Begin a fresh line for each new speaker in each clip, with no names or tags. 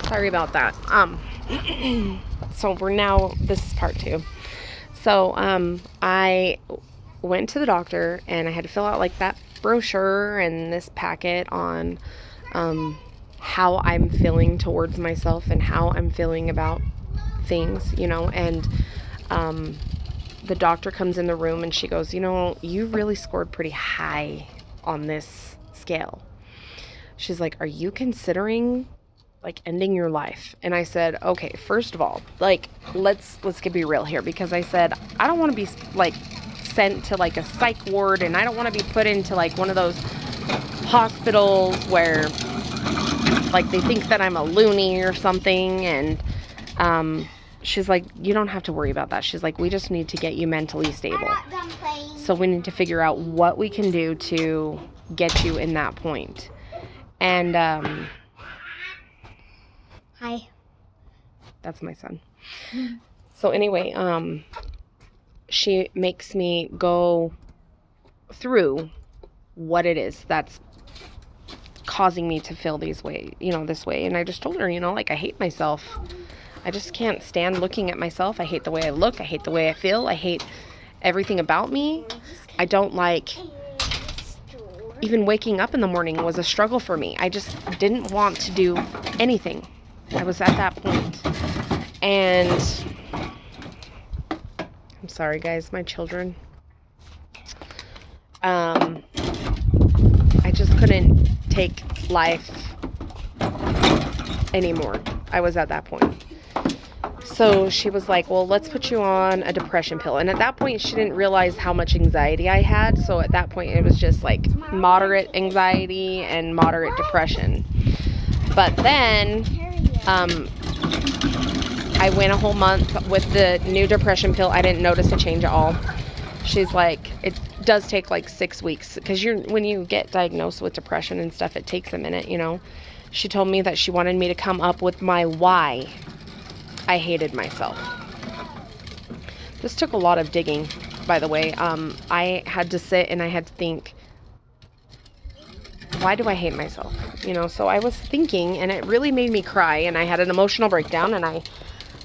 Sorry about that. So this is part 2. So, I went to the doctor and I had to fill out like that brochure and this packet on, how I'm feeling towards myself and how I'm feeling about things, and, the doctor comes in the room and she goes, you really scored pretty high on this scale. She's like, are you considering like ending your life? And I said, okay, first of all, like, let's be real here, because I said, I don't want to be like sent to like a psych ward, and I don't want to be put into like one of those hospitals where like they think that I'm a loony or something. And, she's like, you don't have to worry about that. She's like, we just need to get you mentally stable. So we need to figure out what we can do to get you in that point. And,
Hi.
That's my son. So anyway, she makes me go through what it is that's causing me to feel this way. And I just told her, like, I hate myself. I just can't stand looking at myself. I hate the way I look. I hate the way I feel. I hate everything about me. I don't like, even waking up in the morning was a struggle for me. I just didn't want to do anything. I was at that point. And I'm sorry, guys, my children. I just couldn't take life anymore. I was at that point. So she was like, well, let's put you on a depression pill. And at that point, she didn't realize how much anxiety I had. So at that point, it was just like moderate anxiety and moderate depression. But then, I went a whole month with the new depression pill. I didn't notice a change at all. She's like, it does take like 6 weeks, because when you get diagnosed with depression and stuff, it takes a minute, She told me that she wanted me to come up with my why I hated myself. This took a lot of digging, by the way. I had to sit and I had to think, why do I hate myself? So I was thinking, and it really made me cry, and I had an emotional breakdown, and I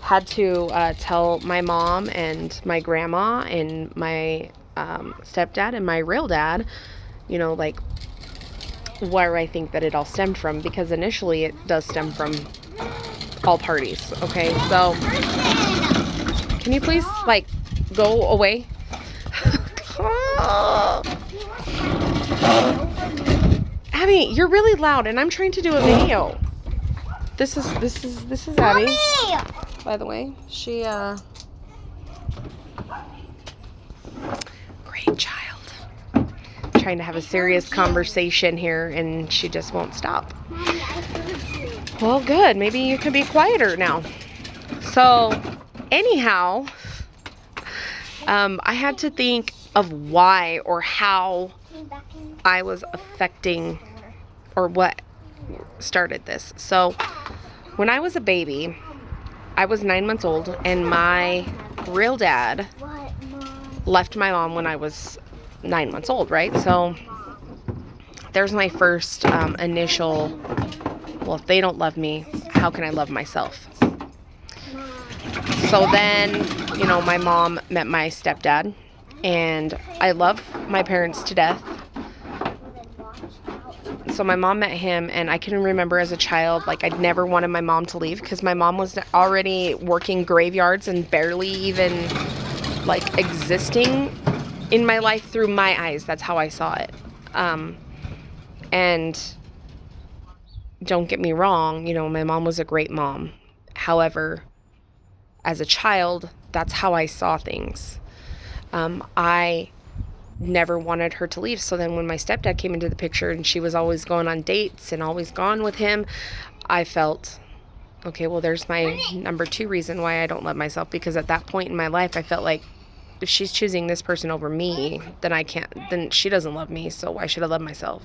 had to tell my mom and my grandma and my stepdad and my real dad, like, where I think that it all stemmed from, because initially it does stem from all parties. Okay, so can you please like go away? Abby, you're really loud, and I'm trying to do a video. This is Abby.
Mommy!
By the way, she great child. Trying to have a serious conversation here, and she just won't stop. Well, good. Maybe you can be quieter now. So, anyhow, I had to think of why or how I was affecting, or what started this. So, when I was a baby, I was 9 months old, and my real dad left my mom when I was 9 months old, right? So, there's my first initial, well, if they don't love me, how can I love myself? So then, my mom met my stepdad, and I love my parents to death. So my mom met him, and I can remember as a child, like, I'd never wanted my mom to leave, because my mom was already working graveyards and barely even, like, existing in my life through my eyes. That's how I saw it. And don't get me wrong, my mom was a great mom. However, as a child, that's how I saw things. I never wanted her to leave. So then when my stepdad came into the picture, and she was always going on dates and always gone with him, I felt, okay, well, there's my number 2 reason why I don't love myself. Because at that point in my life, I felt like, if she's choosing this person over me, then she doesn't love me. So why should I love myself?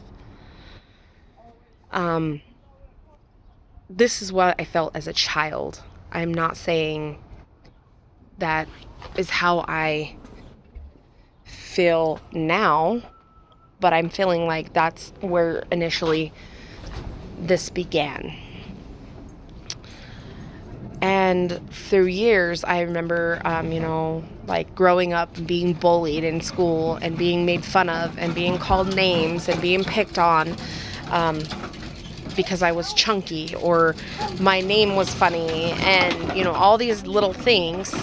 This is what I felt as a child. I'm not saying that is how I feel now, but I'm feeling like that's where initially this began. And through years, I remember, like growing up and being bullied in school and being made fun of and being called names and being picked on because I was chunky or my name was funny and, all these little things.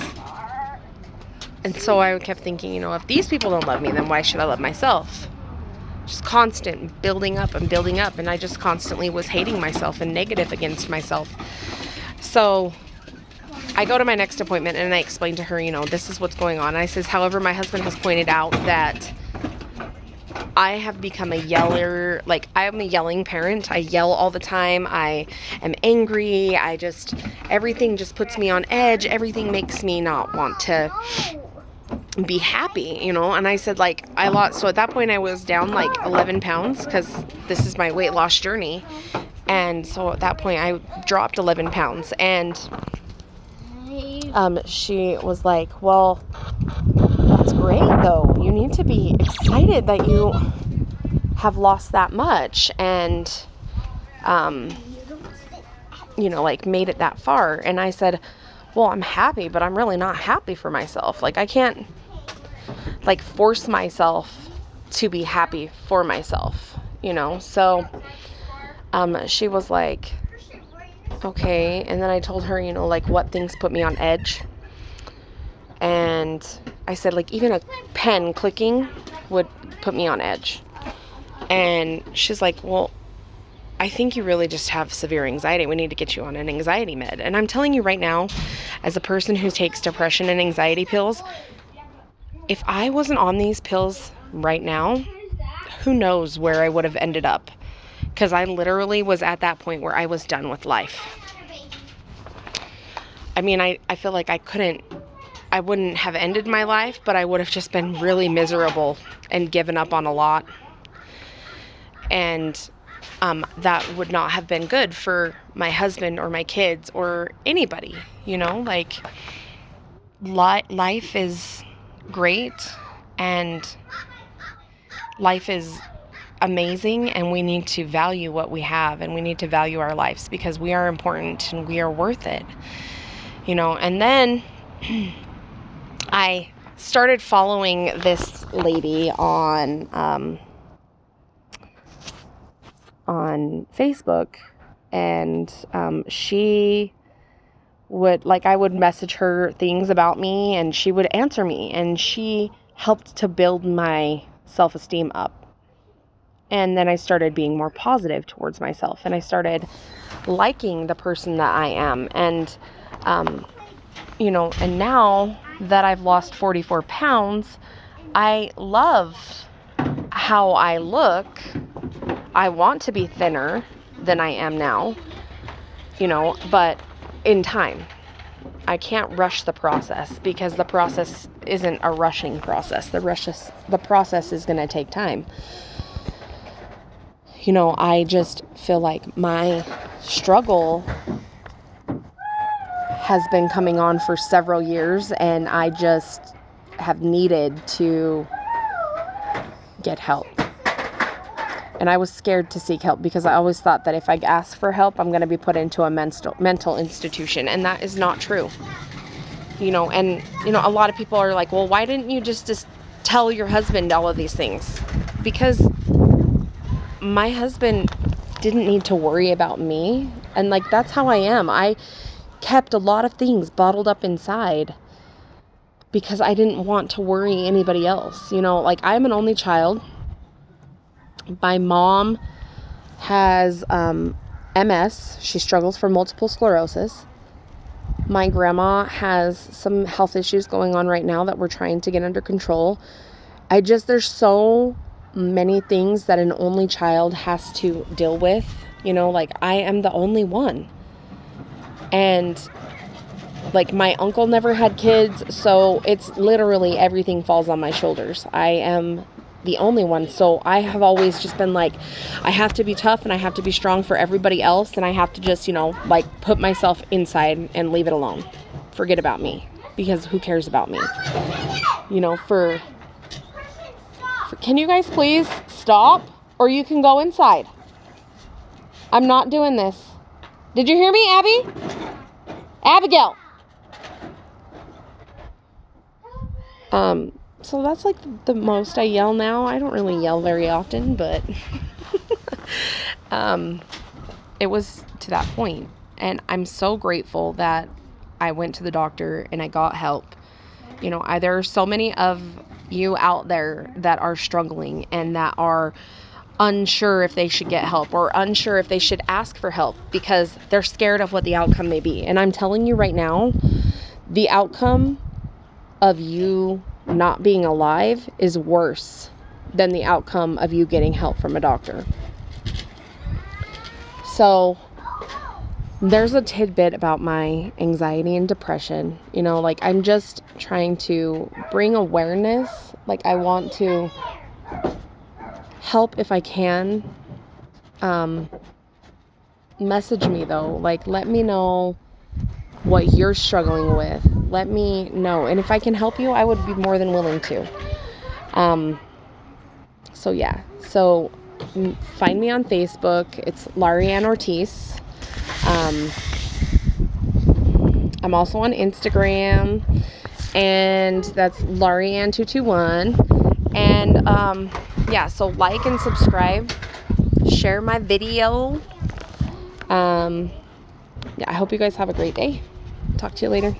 And so I kept thinking, if these people don't love me, then why should I love myself? Just constant building up and building up. And I just constantly was hating myself and negative against myself. So I go to my next appointment and I explain to her, this is what's going on. I says, however, my husband has pointed out that I have become a yeller. Like, I am a yelling parent. I yell all the time. I am angry. Everything just puts me on edge. Everything makes me not want to be happy, and I said, like, I lost, so at that point I was down like 11 pounds because this is my weight loss journey. And so at that point I dropped 11 pounds and she was like, well, that's great though. You need to be excited that you have lost that much and, like made it that far. And I said, well, I'm happy, but I'm really not happy for myself. Like, I can't like force myself to be happy for myself, So, she was like, okay. And then I told her, like what things put me on edge. And I said, like, even a pen clicking would put me on edge. And she's like, well, I think you really just have severe anxiety. We need to get you on an anxiety med. And I'm telling you right now, as a person who takes depression and anxiety pills, if I wasn't on these pills right now, who knows where I would have ended up. Because I literally was at that point where I was done with life. I mean, I feel like I wouldn't have ended my life, but I would have just been really miserable and given up on a lot. And that would not have been good for my husband or my kids or anybody, like life is great and life is amazing, and we need to value what we have and we need to value our lives because we are important and we are worth it, and then I started following this lady on Facebook, and she would, like, I would message her things about me and she would answer me, and she helped to build my self-esteem up. And then I started being more positive towards myself, and I started liking the person that I am. And, and now that I've lost 44 pounds, I love how I look. I want to be thinner than I am now, but in time. I can't rush the process because the process isn't a rushing process. The process is going to take time. I just feel like my struggle has been coming on for several years, and I just have needed to get help. And I was scared to seek help because I always thought that if I ask for help, I'm going to be put into a mental institution. And that is not true. A lot of people are like, well, why didn't you just tell your husband all of these things? Because my husband didn't need to worry about me. And like, that's how I am. I kept a lot of things bottled up inside because I didn't want to worry anybody else. Like, I'm an only child. My mom has MS. She struggles from multiple sclerosis. My grandma has some health issues going on right now that we're trying to get under control. There's so many things that an only child has to deal with. Like, I am the only one. And like, my uncle never had kids, so it's literally everything falls on my shoulders. I am the only one. So I have always just been like, I have to be tough and I have to be strong for everybody else, and I have to just, like, put myself inside and leave it alone. Forget about me, because who cares about me? Can you guys please stop, or you can go inside. I'm not doing this. Did you hear me, Abby? Abigail! So that's like the most I yell now. I don't really yell very often, but it was to that point. And I'm so grateful that I went to the doctor and I got help. You know, there are so many of you out there that are struggling and that are unsure if they should get help or unsure if they should ask for help because they're scared of what the outcome may be. And I'm telling you right now, the outcome of you not being alive is worse than the outcome of you getting help from a doctor. So there's a tidbit about my anxiety and depression. You know, like I'm just trying to bring awareness. Like I want to help if I can. Message me though. Like let me know what you're struggling with. Let me know. And if I can help you, I would be more than willing to. So yeah. So find me on Facebook. It's Larianne Ortiz. I'm also on Instagram, and that's Larianne221. And yeah, so like and subscribe, share my video. Yeah, I hope you guys have a great day. Talk to you later.